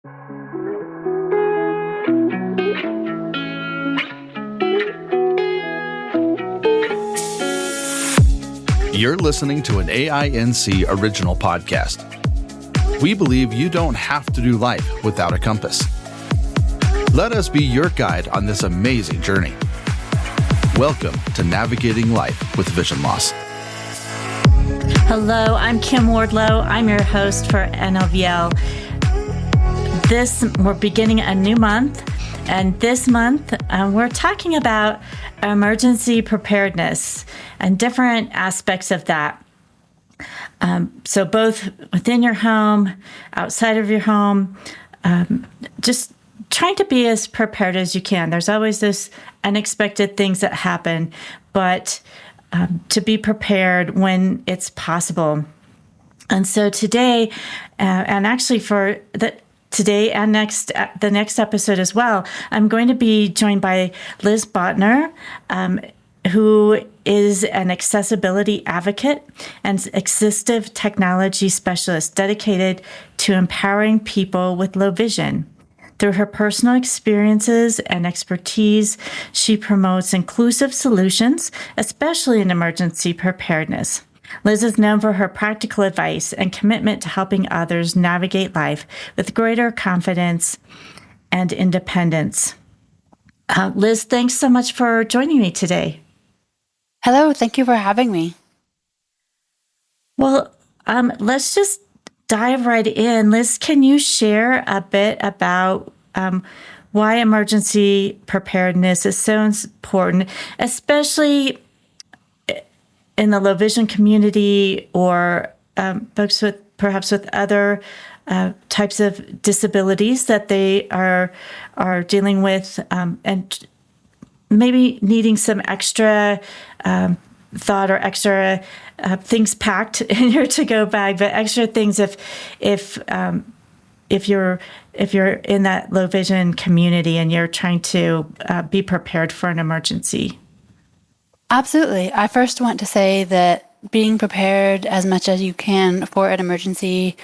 You're listening to an AINC original podcast. We believe you don't have to do life without a compass. Let us be your guide on this amazing journey. Welcome to Navigating Life with Vision Loss. Hello, I'm Kim Wardlow. I'm your host for NLVL. We're beginning a new month, and this month we're talking about emergency preparedness and different aspects of that. So both within your home, outside of your home, just trying to be as prepared as you can. There's always those unexpected things that happen, but to be prepared when it's possible. And so today, and actually for today and the next episode as well, I'm going to be joined by Liz Bottner, who is an accessibility advocate and assistive technology specialist dedicated to empowering people with low vision. Through her personal experiences and expertise, she promotes inclusive solutions, especially in emergency preparedness. Liz is known for her practical advice and commitment to helping others navigate life with greater confidence and independence. Liz, thanks so much for joining me today. Hello, thank you for having me. Well, let's just dive right in. Liz, can you share a bit about why emergency preparedness is so important, especially in the low vision community or folks with other types of disabilities that they are dealing with, and maybe needing some extra thought or extra things packed in your to-go bag, but extra things if you're in that low vision community and you're trying to be prepared for an emergency. Absolutely. I first want to say that being prepared as much as you can for an emergency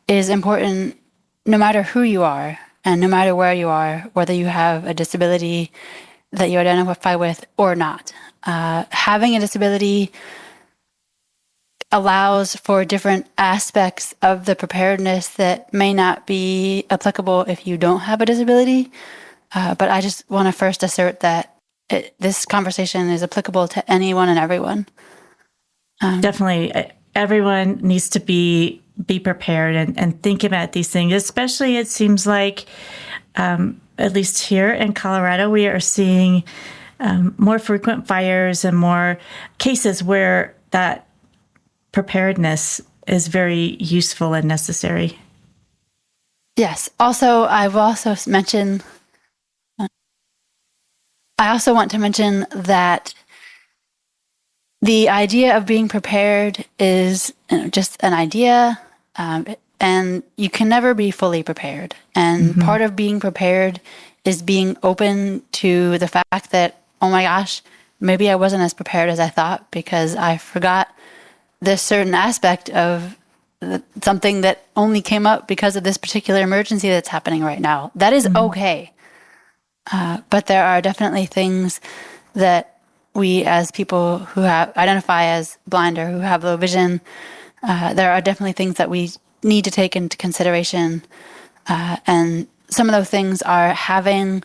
is important no matter who you are and no matter where you are, whether you have a disability that you identify with or not. Having a disability allows for different aspects of the preparedness that may not be applicable if you don't have a disability. But I just want to first assert that this conversation is applicable to anyone and everyone. Definitely. Everyone needs to be prepared and think about these things, especially it seems like, at least here in Colorado, we are seeing more frequent fires and more cases where that preparedness is very useful and necessary. Yes. Also, I also want to mention that the idea of being prepared is just an idea, and you can never be fully prepared. And part of being prepared is being open to the fact that, oh my gosh, maybe I wasn't as prepared as I thought because I forgot this certain aspect of something that only came up because of this particular emergency that's happening right now. That is okay. But there are definitely things that we as people who identify as blind or who have low vision, there are definitely things that we need to take into consideration. And some of those things are having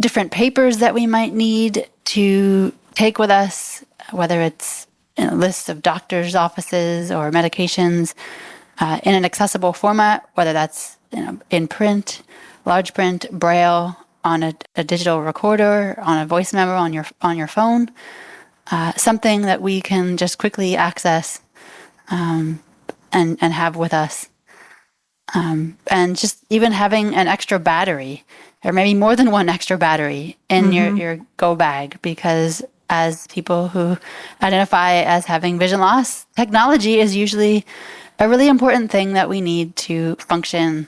different papers that we might need to take with us, whether it's lists of doctors' offices or medications in an accessible format, whether that's in print, large print, braille, on a digital recorder, on a voice memo on your phone, something that we can just quickly access and have with us. And just even having an extra battery, or maybe more than one extra battery in your go bag, because as people who identify as having vision loss, technology is usually a really important thing that we need to function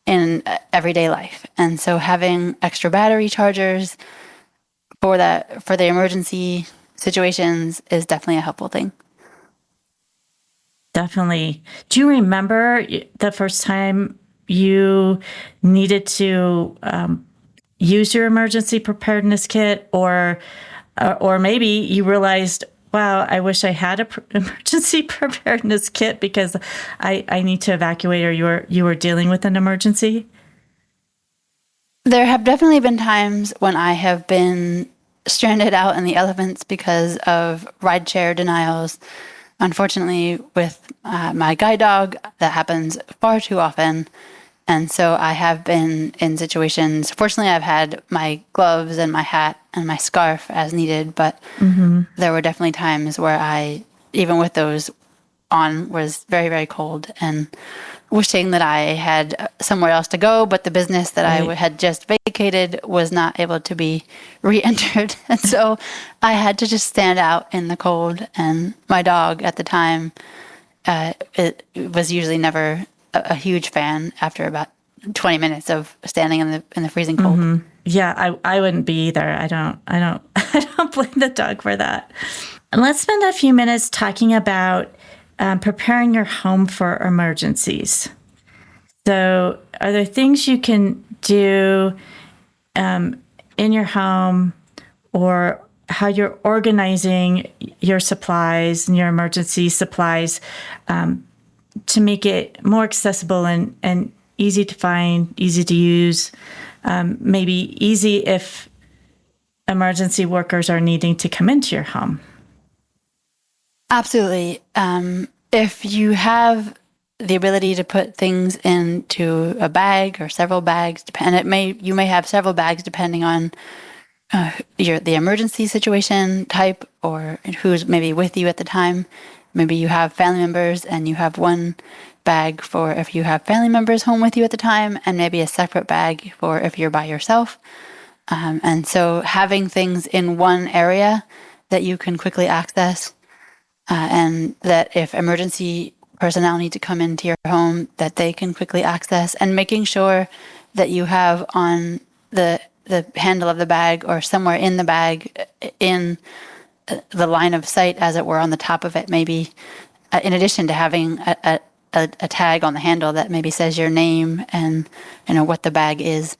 in everyday life. And so having extra battery chargers for the emergency situations is definitely a helpful thing. Definitely. Do you remember the first time you needed to use your emergency preparedness kit, or maybe you realized, wow, I wish I had a emergency preparedness kit because I need to evacuate, or you were dealing with an emergency? There have definitely been times when I have been stranded out in the elements because of rideshare denials. Unfortunately, with my guide dog, that happens far too often. And so I have been in situations, fortunately, I've had my gloves and my hat and my scarf as needed, but there were definitely times where I, even with those on, was very, very cold and wishing that I had somewhere else to go, but the business that I had just vacated was not able to be re-entered. And so I had to just stand out in the cold. And my dog at the time, it was usually never a huge fan after about 20 minutes of standing in the freezing cold. Yeah, I wouldn't be either. I don't I don't blame the dog for that. And let's spend a few minutes talking about preparing your home for emergencies. So, are there things you can do in your home, or how you're organizing your supplies and your emergency supplies to make it more accessible and easy to find, easy to use, maybe easy if emergency workers are needing to come into your home? Absolutely. If you have the ability to put things into a bag or several bags, and you may have several bags depending on the emergency situation type or who's maybe with you at the time. Maybe you have family members and you have one bag for if you have family members home with you at the time, and maybe a separate bag for if you're by yourself. And so having things in one area that you can quickly access, and that if emergency personnel need to come into your home, that they can quickly access, and making sure that you have on the handle of the bag or somewhere in the bag in the line of sight, as it were, on the top of it, maybe in addition to having a tag on the handle that maybe says your name and what the bag is,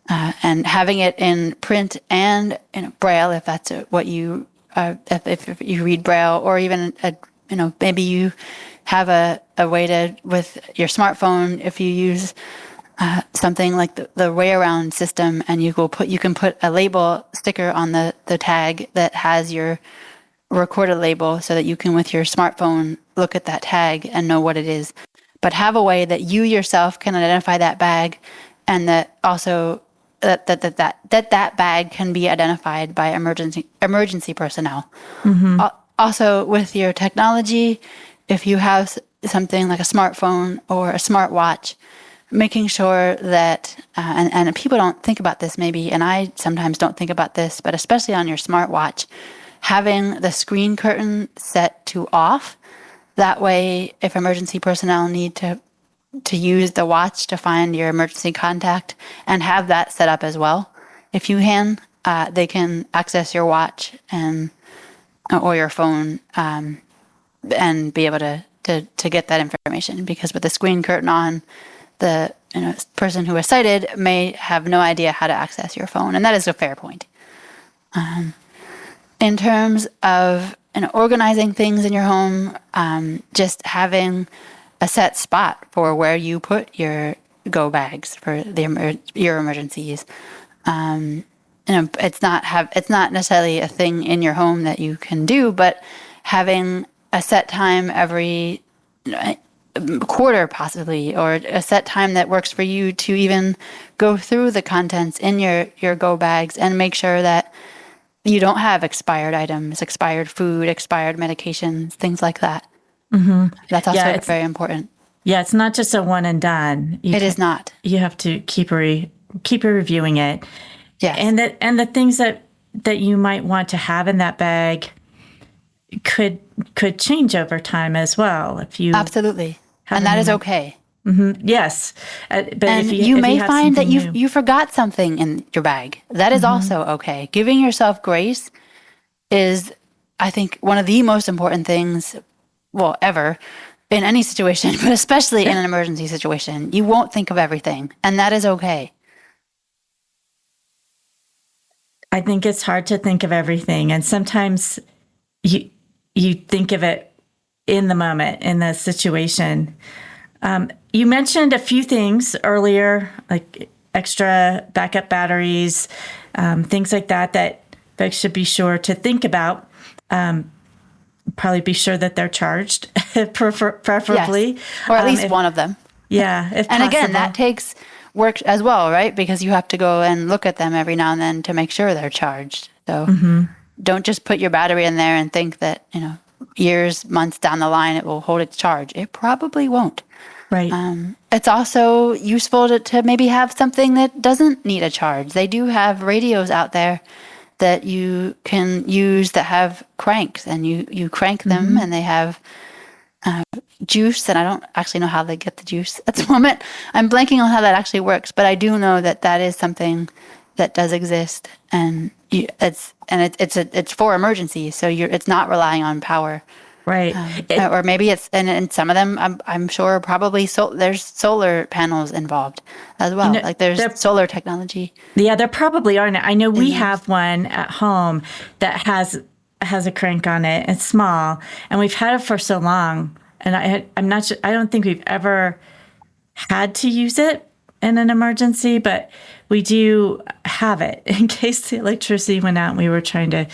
and having it in print and in Braille if that's what you if you read Braille, or even maybe you have a way to, with your smartphone, if you use something like the way around system, and you can put a label sticker on the tag that has your recorded label, so that you can, with your smartphone, look at that tag and know what it is. But have a way that you yourself can identify that bag, and that also that bag can be identified by emergency personnel. Also, with your technology, if you have something like a smartphone or a smartwatch, making sure that, and people don't think about this maybe, and I sometimes don't think about this, but especially on your smartwatch, having the screen curtain set to off. That way, if emergency personnel need to use the watch to find your emergency contact, and have that set up as well, if you can, they can access your watch or your phone and be able to get that information. Because with the screen curtain on, the person who is sighted may have no idea how to access your phone, and that is a fair point. In terms of organizing things in your home, just having a set spot for where you put your go bags for your emergencies. It's not necessarily a thing in your home that you can do, but having a set time every quarter possibly, or a set time that works for you to even go through the contents in your go bags and make sure that you don't have expired items, expired food, expired medications, things like that. That's also very important. Yeah, it's not just a one and done. It is not. You have to keep reviewing it. Yes. And the things that you might want to have in that bag could change over time as well. If you absolutely, and that is okay. Yes, but and you may find that you forgot something in your bag. That is also okay. Giving yourself grace is, I think, one of the most important things, ever. in any situation, but especially in an emergency situation. You won't think of everything, and that is okay. I think it's hard to think of everything. And sometimes you think of it in the moment, in the situation. You mentioned a few things earlier, like extra backup batteries, things like that folks should be sure to think about. Probably be sure that they're charged, preferably. Yes. Or at least one of them. Yeah. If and possible. Again, that takes work as well, right? Because you have to go and look at them every now and then to make sure they're charged. So don't just put your battery in there and think that, years, months down the line, it will hold its charge. It probably won't. Right. It's also useful to maybe have something that doesn't need a charge. They do have radios out there that you can use that have cranks, and you crank them and they have juice, and I don't actually know how they get the juice at the moment. I'm blanking on how that actually works, but I do know that is something that does exist, and it's for emergencies, so it's not relying on power. Right. Or maybe it's, and some of them, I'm sure probably there's solar panels involved as well. Like there's solar technology. Yeah, there probably are. I know we have one at home that has a crank on it. It's small, and we've had it for so long. And I'm not sure, I don't think we've ever had to use it in an emergency, but we do have it in case the electricity went out and we were trying to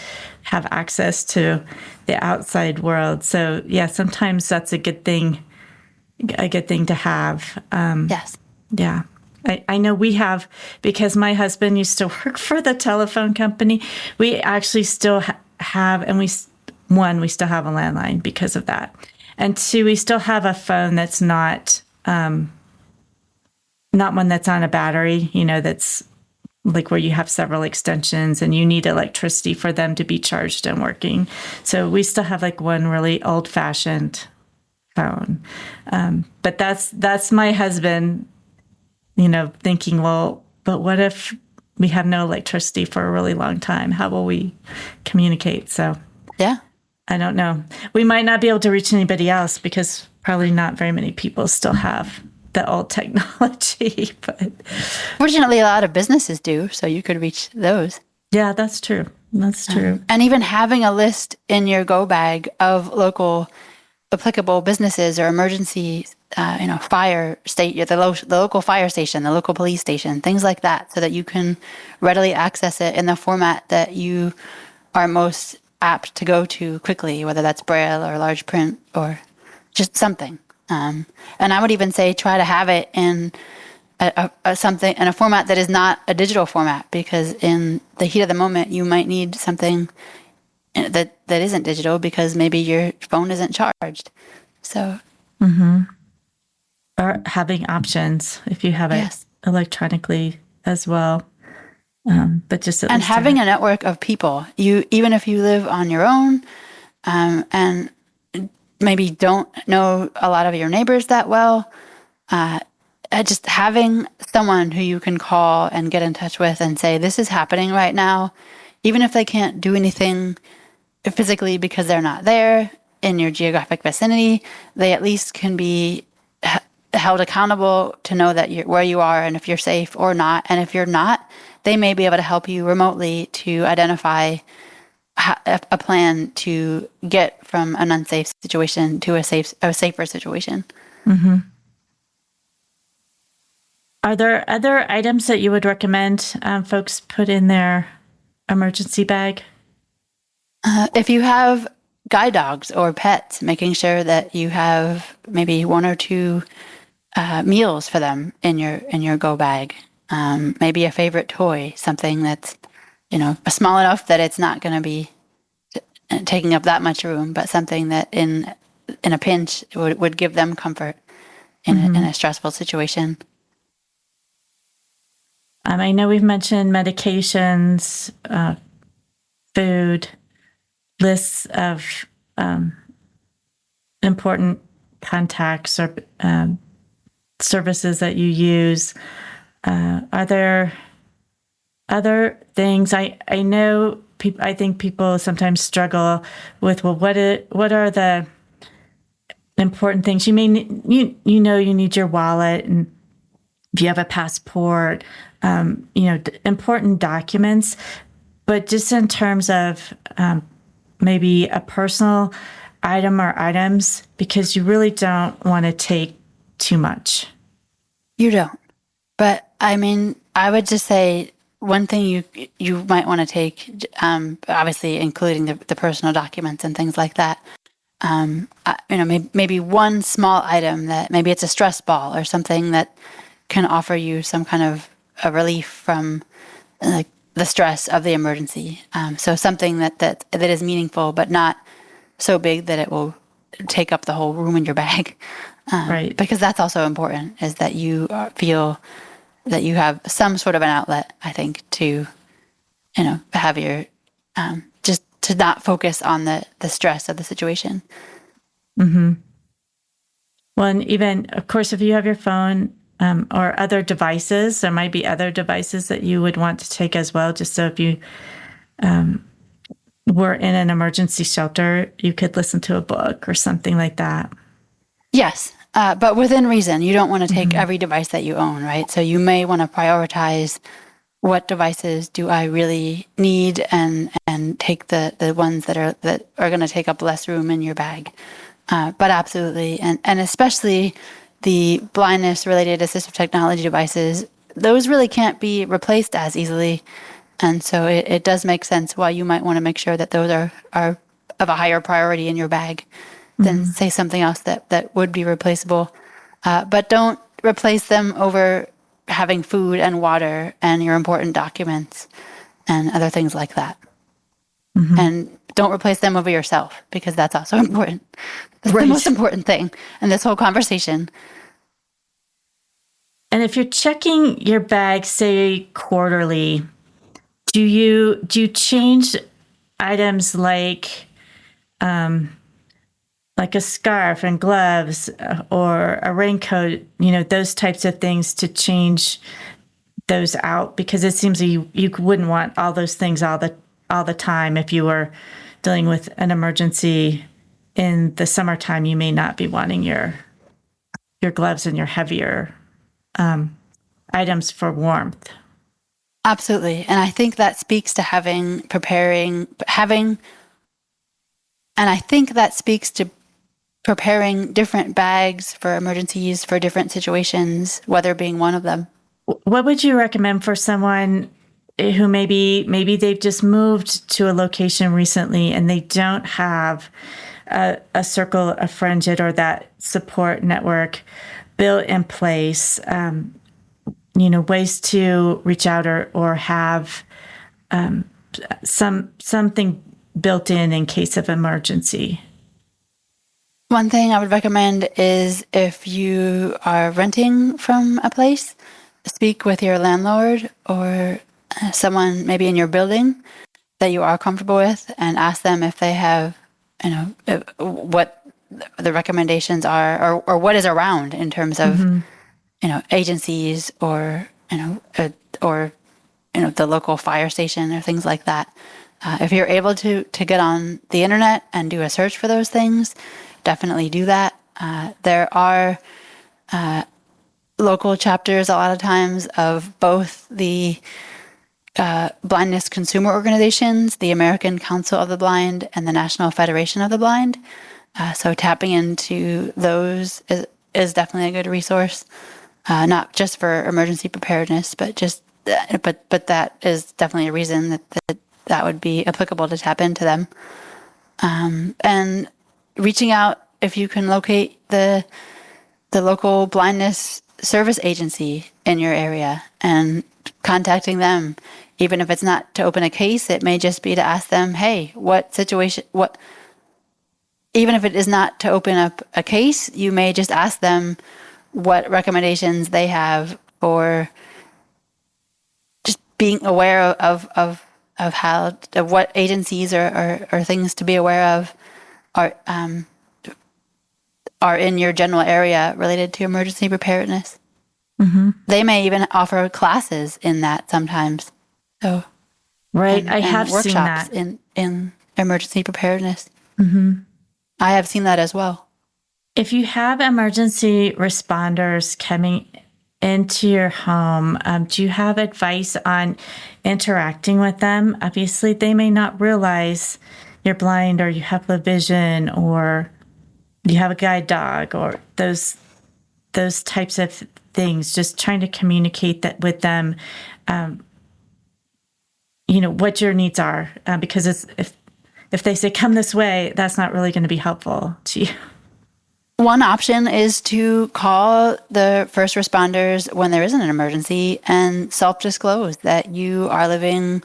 have access to the outside world. So yeah, sometimes that's a good thing to have. Yes. Yeah. I know we have, because my husband used to work for the telephone company. We actually still have, and we still have a landline because of that. And two, we still have a phone that's not one that's on a battery, that's like where you have several extensions and you need electricity for them to be charged and working. So we still have like one really old-fashioned phone. But that's my husband, thinking, well, but what if we have no electricity for a really long time? How will we communicate? So yeah, I don't know. We might not be able to reach anybody else because probably not very many people still have the old technology. But fortunately, a lot of businesses do, so you could reach those. Yeah, that's true. That's true. And even having a list in your go bag of local applicable businesses or emergency, fire state, the local fire station, the local police station, things like that, so that you can readily access it in the format that you are most apt to go to quickly, whether that's Braille or large print or just something. And I would even say try to have it in something in a format that is not a digital format, because in the heat of the moment, you might need something that isn't digital because maybe your phone isn't charged. So, or having options if you have it electronically as well. But just and having a network of people. Even if you live on your own, and maybe don't know a lot of your neighbors that well, just having someone who you can call and get in touch with and say, this is happening right now, even if they can't do anything physically because they're not there in your geographic vicinity, they at least can be held accountable to know that where you are and if you're safe or not. And if you're not, they may be able to help you remotely to identify a plan to get from an unsafe situation to a safer situation. Mm-hmm. Are there other items that you would recommend folks put in their emergency bag? If you have guide dogs or pets, making sure that you have maybe one or two meals for them in your go bag. Maybe a favorite toy, something that's small enough that it's not going to be taking up that much room, but something that in a pinch would give them comfort in a stressful situation. I know we've mentioned medications, food, lists of important contacts or services that you use. Are there other things? I know I think people sometimes struggle with, well, what are the important things. You may you need your wallet, and if you have a passport, important documents. But just in terms of maybe a personal item or items, because you really don't want to take too much. You don't. But I mean, I would just say one thing you might want to take, obviously including the personal documents and things like that. Maybe one small item that maybe it's a stress ball or something that can offer you some kind of a relief from like the stress of the emergency. So something that is meaningful, but not so big that it will take up the whole room in your bag. Right. Because that's also important, is that you feel that you have some sort of an outlet, I think, to, have your, just to not focus on the stress of the situation. Mm-hmm. Well, and even, of course, if you have your phone or other devices, there might be other devices that you would want to take as well, just so if you were in an emergency shelter, you could listen to a book or something like that. Yes, but within reason. You don't want to take every device that you own, right? So you may want to prioritize what devices do I really need, and take the ones that are going to take up less room in your bag. But absolutely, and especially the blindness-related assistive technology devices, those really can't be replaced as easily. And so it does make sense why you might want to make sure that those are of a higher priority in your bag than, say, something else that would be replaceable. But don't replace them over having food and water and your important documents and other things like that. Mm-hmm. And don't replace them over yourself, because that's also important. That's the most important thing in this whole conversation. And if you're checking your bag, say, quarterly, do you change items like a scarf and gloves or a raincoat, those types of things, to change those out? Because it seems you wouldn't want all those things all the time. If you were dealing with an emergency in the summertime, you may not be wanting your gloves and your heavier items for warmth. Absolutely. And I think that speaks to preparing different bags for emergencies, for different situations, weather being one of them. What would you recommend for someone who maybe they've just moved to a location recently and they don't have a circle of friendship or that support network built in place? Ways to reach out or have something built in case of emergency. One thing I would recommend is, if you are renting from a place, speak with your landlord or someone maybe in your building that you are comfortable with, and ask them if they have, what the recommendations are, or what is around in terms of, agencies or the local fire station or things like that. If you're able to get on the internet and do a search for those things, definitely do that. There are local chapters a lot of times of both the blindness consumer organizations, the American Council of the Blind, and the National Federation of the Blind. So tapping into those is definitely a good resource, not just for emergency preparedness, but that is definitely a reason that would be applicable to tap into them. And reaching out, if you can locate the local blindness service agency in your area and contacting them, even if it's not to open a case, it may just be to ask them, hey, even if it is not to open up a case, you may just ask them what recommendations they have for just being aware of what agencies or things to be aware of are in your general area related to emergency preparedness. Mm-hmm. They may even offer classes in that sometimes. So, right, I have seen that in emergency preparedness. Mm-hmm. I have seen that as well. If you have emergency responders coming into your home, do you have advice on interacting with them? Obviously, they may not realize you're blind or you have low vision or you have a guide dog or those types of things. Just trying to communicate that with them, what your needs are, because if they say come this way, that's not really going to be helpful to you. One option is to call the first responders when there isn't an emergency and self-disclose that you are living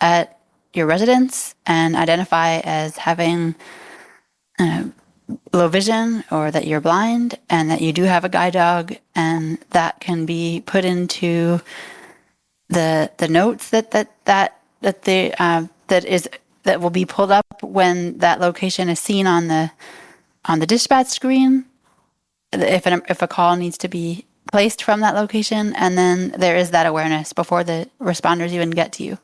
at your residence and identify as having low vision or that you're blind and that you do have a guide dog, and that can be put into the notes that will be pulled up when that location is seen on the dispatch screen, if a call needs to be placed from that location, and then there is that awareness before the responders even get to you.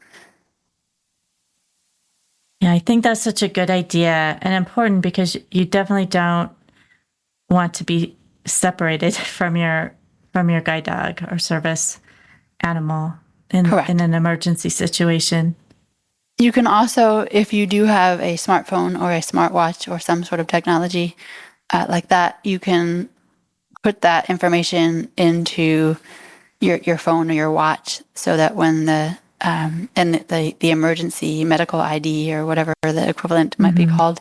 Yeah, I think that's such a good idea and important, because you definitely don't want to be separated from your guide dog or service animal in an emergency situation. You can also, if you do have a smartphone or a smartwatch or some sort of technology like that, you can put that information into your phone or your watch, so that when the emergency medical ID or whatever the equivalent might be called,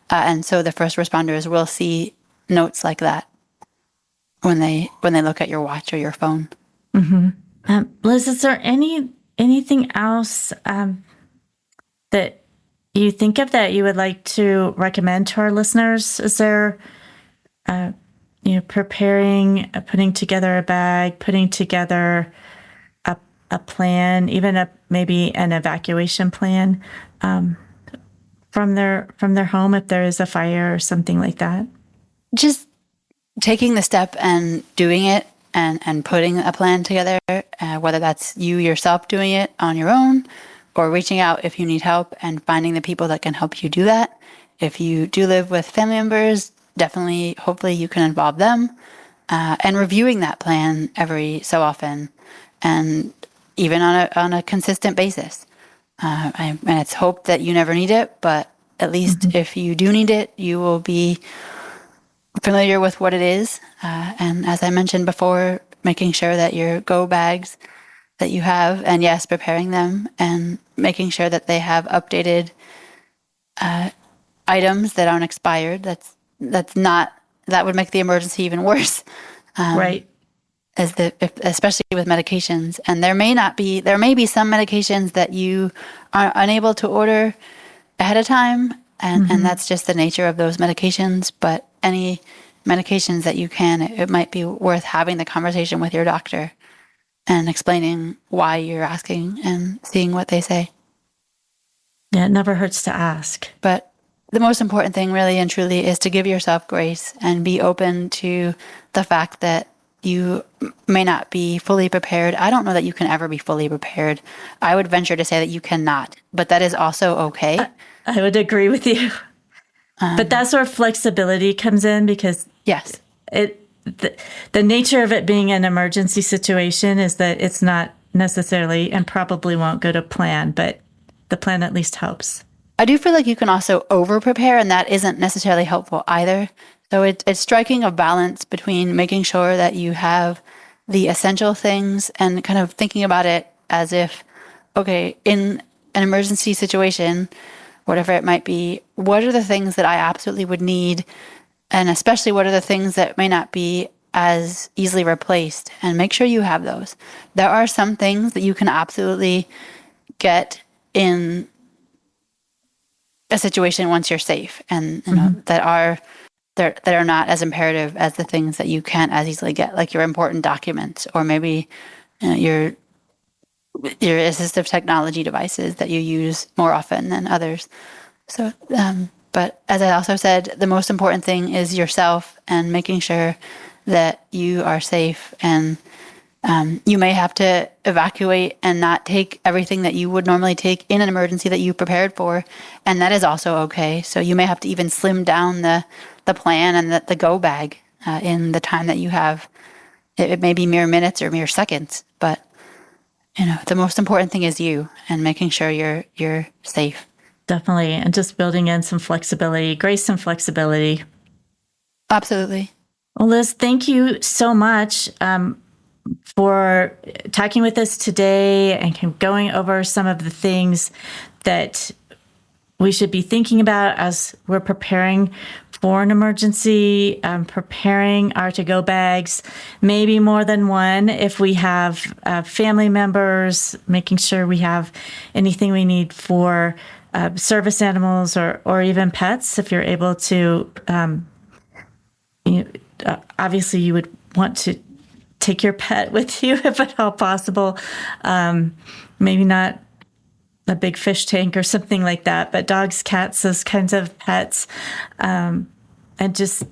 and so the first responders will see notes like that when they look at your watch or your phone. Liz, is there anything else that you think of that you would like to recommend to our listeners? Is there, preparing, putting together a bag, putting together a plan, even maybe an evacuation plan from their home if there is a fire or something like that? Just taking the step and doing it and putting a plan together, whether that's you yourself doing it on your own or reaching out if you need help and finding the people that can help you do that. If you do live with family members, definitely, hopefully you can involve them, and reviewing that plan every so often and even on a consistent basis. And it's hoped that you never need it, but at least if you do need it, you will be familiar with what it is. And as I mentioned before, making sure that your go bags that you have, and yes, preparing them and making sure that they have updated items that aren't expired. That would make the emergency even worse. Right. Especially with medications. And there may be some medications that you are unable to order ahead of time. And that's just the nature of those medications. But any medications that you can, it might be worth having the conversation with your doctor and explaining why you're asking and seeing what they say. Yeah, it never hurts to ask. But the most important thing really and truly is to give yourself grace and be open to the fact that you may not be fully prepared. I don't know that you can ever be fully prepared. I would venture to say that you cannot, but that is also okay. I would agree with you. But that's where flexibility comes in, because yes, the nature of it being an emergency situation is that it's not necessarily and probably won't go to plan, but the plan at least helps. I do feel like you can also over-prepare, and that isn't necessarily helpful either. So it's striking a balance between making sure that you have the essential things and kind of thinking about it as if, okay, in an emergency situation, whatever it might be, what are the things that I absolutely would need? And especially what are the things that may not be as easily replaced? And make sure you have those. There are some things that you can absolutely get in a situation once you're safe, and that are not as imperative as the things that you can't as easily get, like your important documents or maybe your assistive technology devices that you use more often than others. So, but as I also said, the most important thing is yourself and making sure that you are safe. And you may have to evacuate and not take everything that you would normally take in an emergency that you prepared for, and that is also okay. So you may have to even slim down the the plan and the go bag in the time that you have. It may be mere minutes or mere seconds, but the most important thing is you and making sure you're safe. Definitely. And just building in some flexibility, grace and flexibility. Absolutely. Well, Liz, thank you so much for talking with us today and going over some of the things that we should be thinking about as we're preparing for an emergency, preparing our to-go bags, maybe more than one if we have family members, making sure we have anything we need for service animals or even pets if you're able to. Obviously, you would want to take your pet with you if at all possible. Maybe not a big fish tank or something like that, but dogs, cats, those kinds of pets, and just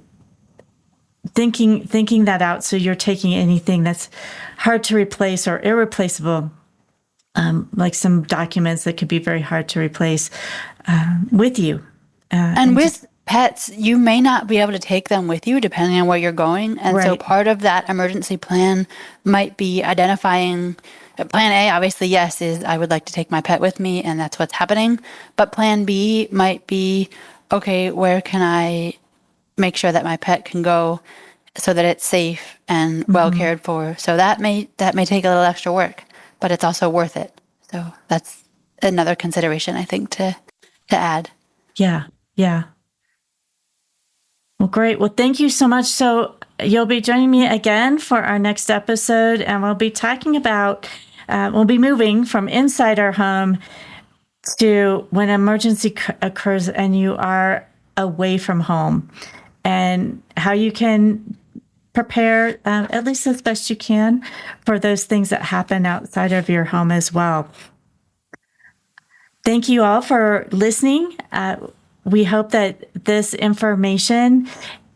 thinking that out. So you're taking anything that's hard to replace or irreplaceable, like some documents that could be very hard to replace, with you. And with pets, you may not be able to take them with you depending on where you're going. And so part of that emergency plan might be identifying. Plan A, obviously, yes, is I would like to take my pet with me, and that's what's happening. But plan B might be, okay, where can I make sure that my pet can go so that it's safe and well cared for? So that may take a little extra work, but it's also worth it. So that's another consideration, I think, to add. Yeah. Well, great. Well, thank you so much. So you'll be joining me again for our next episode, and we'll be talking about, we'll be moving from inside our home to when an emergency occurs and you are away from home, and how you can prepare, at least as best you can, for those things that happen outside of your home as well. Thank you all for listening. We hope that this information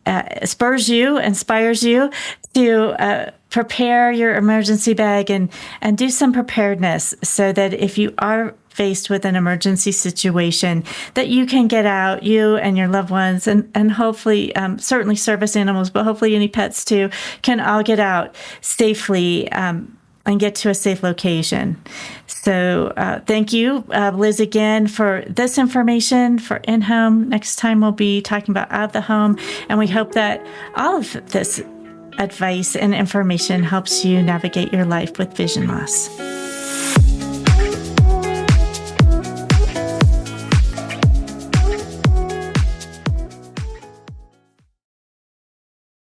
inspires you to prepare your emergency bag and do some preparedness so that if you are faced with an emergency situation, that you can get out, you and your loved ones, and hopefully, certainly service animals, but hopefully any pets too, can all get out safely and get to a safe location. So thank you, Liz, again, for this information for in-home. Next time we'll be talking about out of the home, and we hope that all of this advice and information helps you navigate your life with vision loss.